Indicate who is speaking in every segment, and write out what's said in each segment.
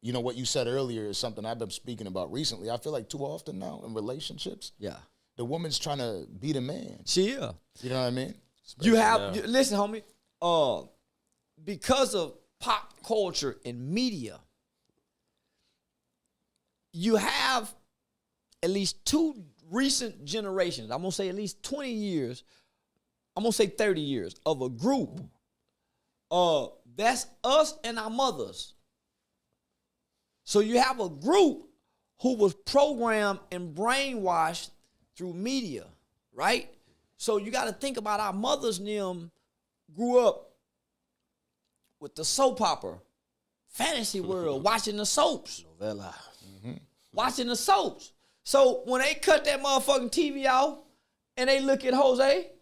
Speaker 1: you know, what you said earlier is something I've been speaking about recently. I feel like too often now in relationships, the woman's trying to be the man.
Speaker 2: She is.
Speaker 1: You know what I mean?
Speaker 2: Listen, homie. Because of pop culture and media, you have at least two recent generations. I'm gonna say at least 20 years. I'm gonna say 30 years of a group. That's us and our mothers. So you have a group who was programmed and brainwashed through media, right? So you got to think about our mothers and them grew up with the soap opera, fantasy world, watching the soaps.
Speaker 3: Novella.
Speaker 2: Watching the soaps. So when they cut that motherfucking TV off and they look at Jose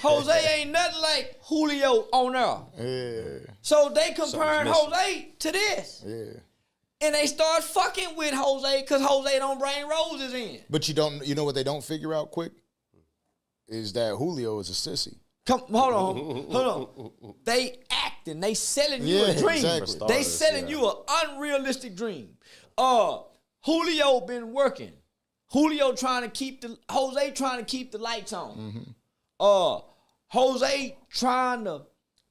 Speaker 2: ain't nothing like Julio on there.
Speaker 1: Yeah.
Speaker 2: So they comparing Jose to this.
Speaker 1: Yeah.
Speaker 2: And they start fucking with Jose because Jose don't bring roses in.
Speaker 1: But you know what they don't figure out quick? Is that Julio is a sissy.
Speaker 2: Hold on. They acting. They selling you a dream.
Speaker 1: Exactly.
Speaker 2: They selling you an unrealistic dream. Julio been working. Jose trying to keep the lights on. Jose trying to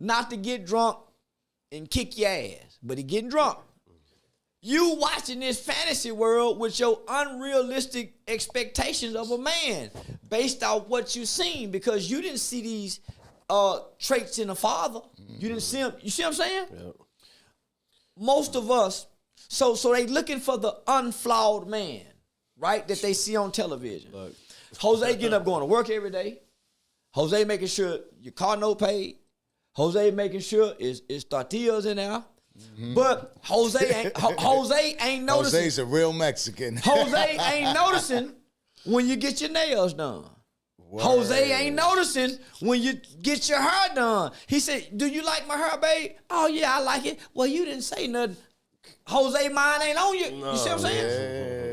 Speaker 2: not to get drunk and kick your ass, but he getting drunk. You watching this fantasy world with your unrealistic expectations of a man based off what you seen because you didn't see these traits in a father. You didn't see them. You see what I'm saying?
Speaker 3: Yep.
Speaker 2: Most of us, so they looking for the unflawed man, right, that they see on television.
Speaker 3: Look.
Speaker 2: Jose getting up going to work every day. Jose making sure your car note paid. Jose making sure is tortillas in there. But Jose ain't noticing.
Speaker 1: Jose's a real Mexican.
Speaker 2: Jose ain't noticing when you get your nails done.
Speaker 1: Word.
Speaker 2: Jose ain't noticing when you get your hair done. He said, "Do you like my hair, babe?" "Oh yeah, I like it." "Well, you didn't say nothing." Jose mind ain't on you. You see what I'm saying?
Speaker 1: Yeah.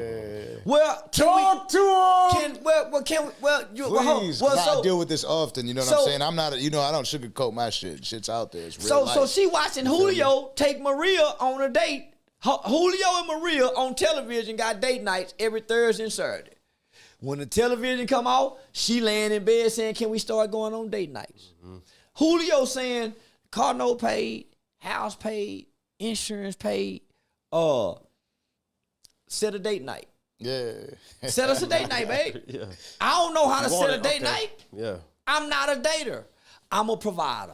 Speaker 2: Well,
Speaker 1: Talk to him. Please, I deal with this often. You know what I'm saying? I'm not, I don't sugarcoat my shit. Shit's out there. It's real life.
Speaker 2: So she watching Julio take Maria on a date. Julio and Maria on television got date nights every Thursday and Saturday. When the television come out, she laying in bed saying, "Can we start going on date nights?" Julio saying, "Car note paid, house paid, insurance paid, set a date night."
Speaker 1: Yeah.
Speaker 2: Set us a date night, babe.
Speaker 3: Yeah.
Speaker 2: I don't know how to set a date night.
Speaker 3: Yeah.
Speaker 2: I'm not a dater. I'm a provider.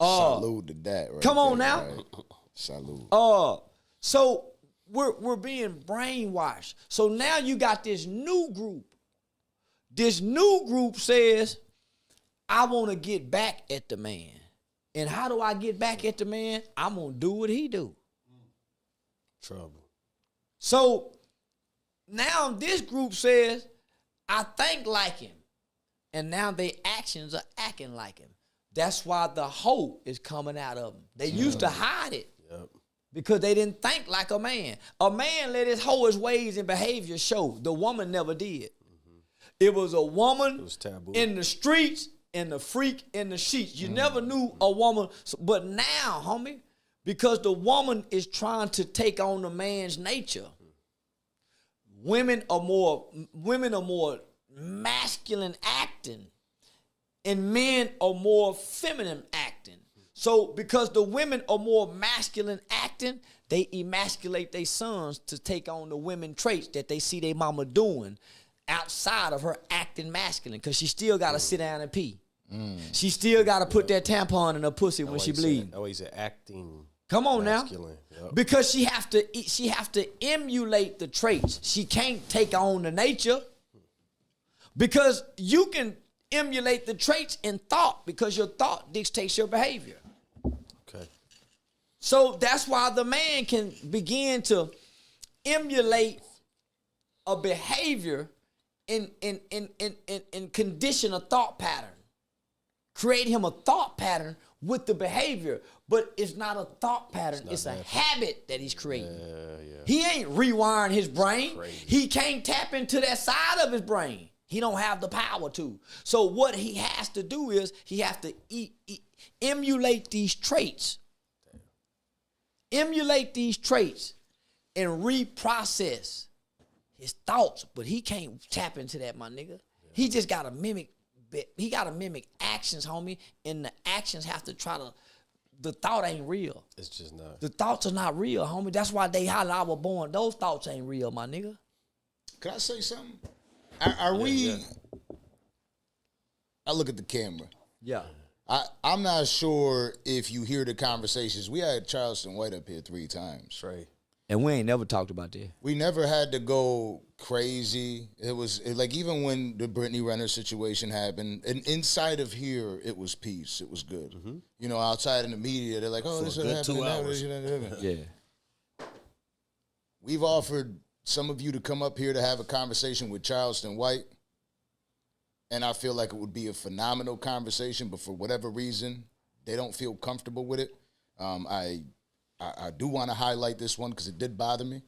Speaker 1: Salute to that. Right
Speaker 2: come on
Speaker 1: there,
Speaker 2: now.
Speaker 1: Right? Salute.
Speaker 2: So we're being brainwashed. So now you got this new group. This new group says, "I want to get back at the man." And how do I get back at the man? I'm gonna do what he do.
Speaker 3: Trouble.
Speaker 2: So now this group says, "I think like him." And now their actions are acting like him. That's why the hope is coming out of them. They used to hide it because they didn't think like a man. A man let his hoe, his ways and behavior show. The woman never did. It was a woman in the streets and the freak in the sheets. You never knew a woman. But now, homie, because the woman is trying to take on the man's nature. Women are more masculine acting, and men are more feminine acting. So because the women are more masculine acting, they emasculate their sons to take on the women traits that they see their mama doing outside of her acting masculine, because she still got to sit down and pee. She still got to put that tampon in her pussy when she bleeds.
Speaker 3: Oh, he's acting.
Speaker 2: Come on
Speaker 3: masculine.
Speaker 2: Now, because she have to emulate the traits. She can't take on the nature, because you can emulate the traits in thought, because your thought dictates your behavior.
Speaker 3: Okay.
Speaker 2: So that's why the man can begin to emulate a behavior and condition a thought pattern. Create him a thought pattern with the behavior, but it's not a thought pattern. It's a habit that he's creating. He ain't rewiring his brain. He can't tap into that side of his brain. He don't have the power to. So what he has to do is he has to emulate these traits emulate these traits and reprocess his thoughts, but he can't tap into that, my nigga. He just gotta mimic. He gotta mimic actions, homie, and the actions have to try to. The thought ain't real.
Speaker 3: It's just not.
Speaker 2: The thoughts are not real, homie. That's why they holler I was born. Those thoughts ain't real, my nigga.
Speaker 1: Can I say something? Are we? Yeah. I look at the camera.
Speaker 2: Yeah.
Speaker 1: I'm not sure if you hear the conversations. We had Charleston White up here 3 times.
Speaker 3: Right.
Speaker 2: And we ain't never talked about that.
Speaker 1: We never had to go crazy. It was like even when the Brittany Renner situation happened, and inside of here, it was peace. It was good. Mm-hmm. You know, outside in the media, they're like, oh, this is happening.
Speaker 3: 2 hours.
Speaker 2: Yeah.
Speaker 1: We've offered some of you to come up here to have a conversation with Charleston White, and I feel like it would be a phenomenal conversation, but for whatever reason, they don't feel comfortable with it. I do want to highlight this one because it did bother me.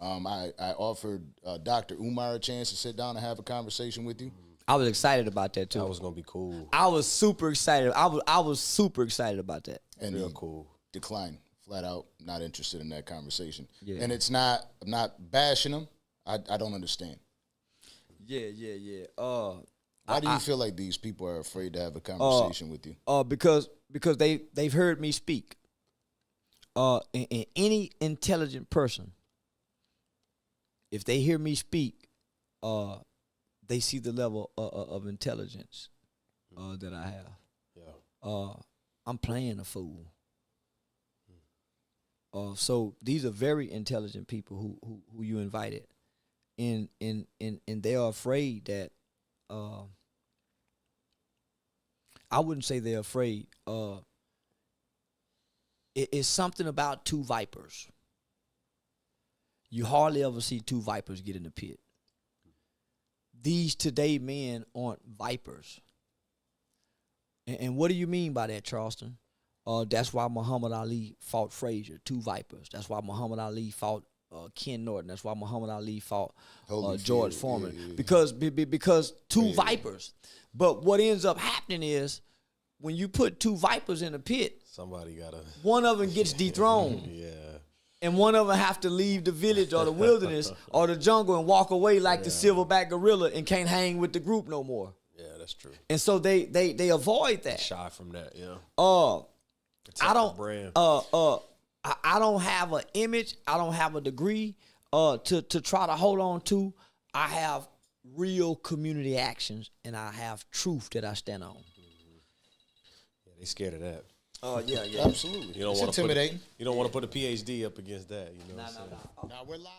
Speaker 1: I offered Dr. Umar a chance to sit down and have a conversation with you.
Speaker 2: I was excited about that too.
Speaker 3: That was gonna be cool.
Speaker 2: I was super excited. I was super excited about that.
Speaker 1: And
Speaker 3: real cool.
Speaker 1: Declined, flat out, not interested in that conversation.
Speaker 2: Yeah.
Speaker 1: And it's not. I'm not bashing him. I don't understand.
Speaker 2: Yeah.
Speaker 1: Why do you feel like these people are afraid to have a conversation with you?
Speaker 2: Because they've heard me speak. And any intelligent person, if they hear me speak, they see the level of intelligence that I have. Yeah. I'm playing a fool. So these are very intelligent people who you invited, and they are afraid that. I wouldn't say they're afraid. It's something about 2 vipers. You hardly ever see 2 vipers get in the pit. These today men aren't vipers. And what do you mean by that, Charleston? That's why Muhammad Ali fought Frazier, 2 vipers. That's why Muhammad Ali fought Ken Norton. That's why Muhammad Ali fought George Foreman. Yeah. Because 2 vipers. But what ends up happening is when you put 2 vipers in a pit,
Speaker 3: somebody gotta.
Speaker 2: One of them gets dethroned.
Speaker 3: Yeah.
Speaker 2: And one of them have to leave the village or the wilderness or the jungle and walk away like the silverback gorilla and can't hang with the group no more.
Speaker 3: Yeah, that's true.
Speaker 2: And so they avoid that.
Speaker 3: Shy from that, yeah.
Speaker 2: I don't have an image. I don't have a degree to try to hold on to. I have real community actions, and I have truth that I stand on.
Speaker 3: Mm-hmm. Yeah, they scared of that.
Speaker 2: Oh yeah,
Speaker 1: absolutely.
Speaker 3: You don't
Speaker 1: it's intimidating.
Speaker 3: You don't want to put a PhD up against that. You know.
Speaker 2: No.
Speaker 1: Now we're live.